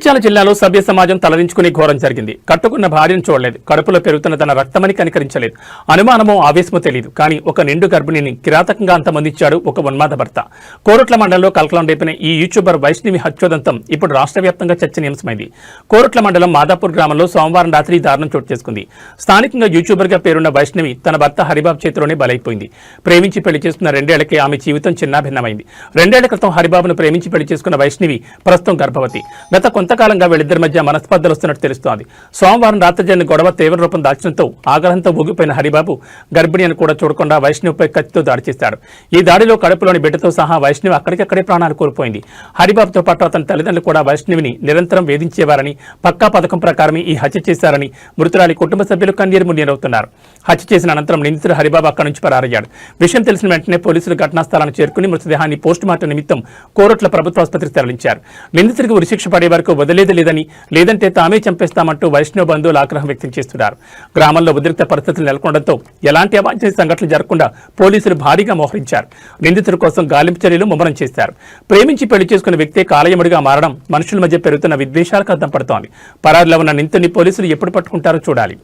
జగిత్యాల జిల్లాలో సభ్య సమాజం తలదించుకునే ఘోరం జరిగింది. కట్టుకున్న భార్యను చూడలేదు, కడుపులో పెరుగుతున్న తన రక్తమని కనికరించలేదు. అనుమానమో ఆవేశమో తెలియదు, కానీ ఒక నిండు గర్భిణిని కిరాతకంగా అంతమందించాడు ఒక ఉన్మాద భర్త. కోరుట్ల మండలంలో కలకలం రేపిన ఈ యూట్యూబర్ వైష్ణవి హత్యోదంతం ఇప్పుడు రాష్ట్ర వ్యాప్తంగా చర్చనీయాంశమైంది. కోరుట్ల మండలం మాదాపూర్ గ్రామంలో సోమవారం రాత్రి దారుణం చోటు చేసుకుంది. స్థానికంగా యూట్యూబర్ గా పేరున్న వైష్ణవి తన భర్త హరిబాబు చేతిలోనే బలైపోయింది. ప్రేమించి పెళ్లి చేసుకున్న 2 ఏళ్లకే ఆమె జీవితం చిన్నాభిన్నమైంది. 2 ఏళ్ల క్రితం హరిబాబును ప్రేమించి పెళ్లి చేసుకున్న వైష్ణవి ప్రస్తుతం గర్భవతి. గత కొంతకాలంగా వీళ్ళిద్దరి మధ్య మనస్పర్ధలు వస్తున్నట్టు తెలుస్తోంది. సోమవారం రాత్రి జరిగిన గొడవ తీవ్ర రూపం దాల్చడంతో ఆగ్రహంతో ఊగిపోయిన హరిబాబు గర్భిణి అని కూడా చూడకుండా వైష్ణవిపై కత్తితో దాడి చేశాడు. ఈ దాడిలో కడుపులోని బిడ్డతో సహా వైష్ణవి అక్కడికక్కడే ప్రాణాలు కోల్పోయింది. హరిబాబుతో పాటు అతని తల్లిదండ్రులు కూడా వైష్ణవిని నిరంతరం వేధించేవారని, పక్కా పథకం ప్రకారమే ఈ హత్య చేశారని మృతురాలి కుటుంబ సభ్యులు కన్నీరు మున్నీరవుతున్నారు. హత్య చేసిన అనంతరం నిందితుడు హరిబాబు అక్కడి నుంచి పరారయ్యాడు. విషయం తెలిసిన వెంటనే పోలీసులు ఘటనా స్థలాన్ని చేరుకుని మృతదేహాన్ని పోస్టుమార్టం నిమిత్తం కోరుట్ల ప్రభుత్వ ఆసుపత్రికి తరలించారు. నిందితుడికి ఉరిశిక్ష పడే వరకు వదిలేది లేదని, లేదంటే తామే చంపేస్తామంటూ వైష్ణవ్ బంధువులు ఆగ్రహం వ్యక్తం చేస్తున్నారు. గ్రామంలో ఉద్రిక్త పరిస్థితులు నెలకొనడంతో ఎలాంటి అవాంఛనీయ సంఘటనలు జరగకుండా పోలీసులు భారీగా మోహరించారు. నిందితుడి కోసం గాలింపు చర్యలు ముమ్మరం చేశారు. ప్రేమించి పెళ్లి చేసుకున్న వ్యక్తే కాలయముడిగా మారడం మనుషుల మధ్య పెరుగుతున్న విద్వేషాలకు అద్దం పడుతోంది. పరారిలో ఉన్న నిందితుడిని పోలీసులు ఎప్పుడు పట్టుకుంటారో చూడాలి.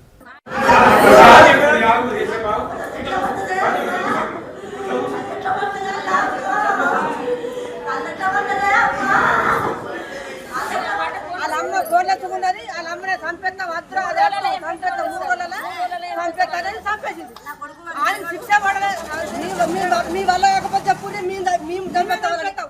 మీ వల్ల కాకపోతే చెప్పుంటే మేము చంపేస్తాం.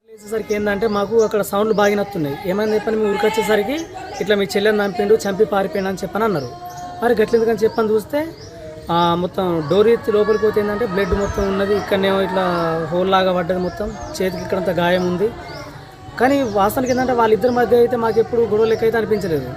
వచ్చేసరికి ఏంటంటే మాకు అక్కడ సౌండ్లు బాగా నత్తున్నాయి. ఏమైనా చెప్పని మేము ఊరికి వచ్చేసరికి ఇట్లా మీ చెల్లెని చంపిండు, చంపి పారిపోయిండు అని చెప్పని అన్నారు. మరి గట్లెందుకని చెప్పని చూస్తే మొత్తం డోర్ ఎత్తి లోపలికి పోతే ఏంటంటే బ్లడ్ మొత్తం ఉన్నది. ఇక్కడనేమో ఇట్లా హోల్ లాగా పడ్డది, మొత్తం చేతికి ఇక్కడంత గాయం ఉంది. కానీ వాస్తవానికి ఏంటంటే వాళ్ళిద్దరి మధ్య అయితే మాకు ఎప్పుడు గొడవ లెక్క అయితే అనిపించలేదు.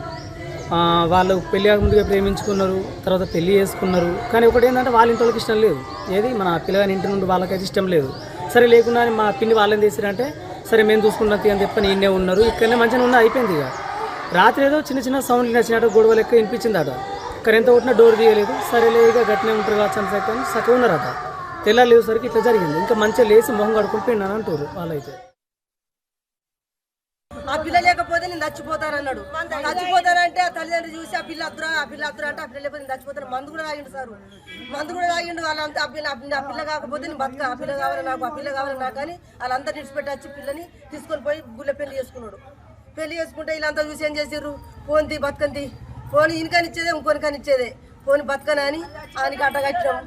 వాళ్ళు పెళ్లి కాకముందుగా ప్రేమించుకున్నారు, తర్వాత పెళ్లి చేసుకున్నారు. కానీ ఒకటి ఏంటంటే వాళ్ళ ఇంటి వాళ్ళకి ఇష్టం లేదు, ఏది మన పిల్లగాని ఇంటి నుండి వాళ్ళకైతే ఇష్టం లేదు. సరే లేకుండా మా పిన్ని వాళ్ళని చేసిరంటే సరే మేము చూసుకున్నాం అని చెప్పని ఈయనే ఉన్నారు. ఇక్కడనే మంచిగా ఉన్న అయిపోయింది. ఇక రాత్రి ఏదో చిన్న చిన్న సౌండ్లు నచ్చినట్టు గొడవ లెక్క వినిపించింది అట. ఇక్కడ ఎంత కొట్టినా డోర్ తీయలేదు. సరే లేక గట్టినే ఉంటారు కావచ్చు అని చెప్పని చక్కగా ఉన్నారట. తెల్లాలేసరికి ఇట్లా జరిగింది. ఇంకా మంచిగా లేచి మొహం కడుక్కొని పోయినాను అంటారు వాళ్ళైతే. ఆ పిల్ల లేకపోతే నేను చచ్చిపోతానన్నాడు. చచ్చిపోతానంటే ఆ తల్లిదండ్రులు చూసి ఆ పిల్ల అద్దురా అంటే ఆ పిల్ల లేకపోతే నేను చచ్చిపోతాను. మందు కూడా తాగిండు సార్, మందు కూడా తాగిండు. వాళ్ళంతా ఆ పిల్ల కాకపోతే నేను బతుక, ఆ పిల్ల కావాలి నాకు, ఆ పిల్ల కావాలి నాకు అని వాళ్ళంతా నిడిచిపెట్టి వచ్చి పిల్లని తీసుకొని పోయి గుళ్ళ పెళ్లి చేసుకున్నాడు. పెళ్లి చేసుకుంటే వీళ్ళంతా చూసి ఏం చేసారు, పోని బతకంది, పోని ఈయనకనిచ్చేదే ఇంకొనికనిచ్చేదే, పోని బతకని అని ఆయనకి అడ్డగట్టినాం.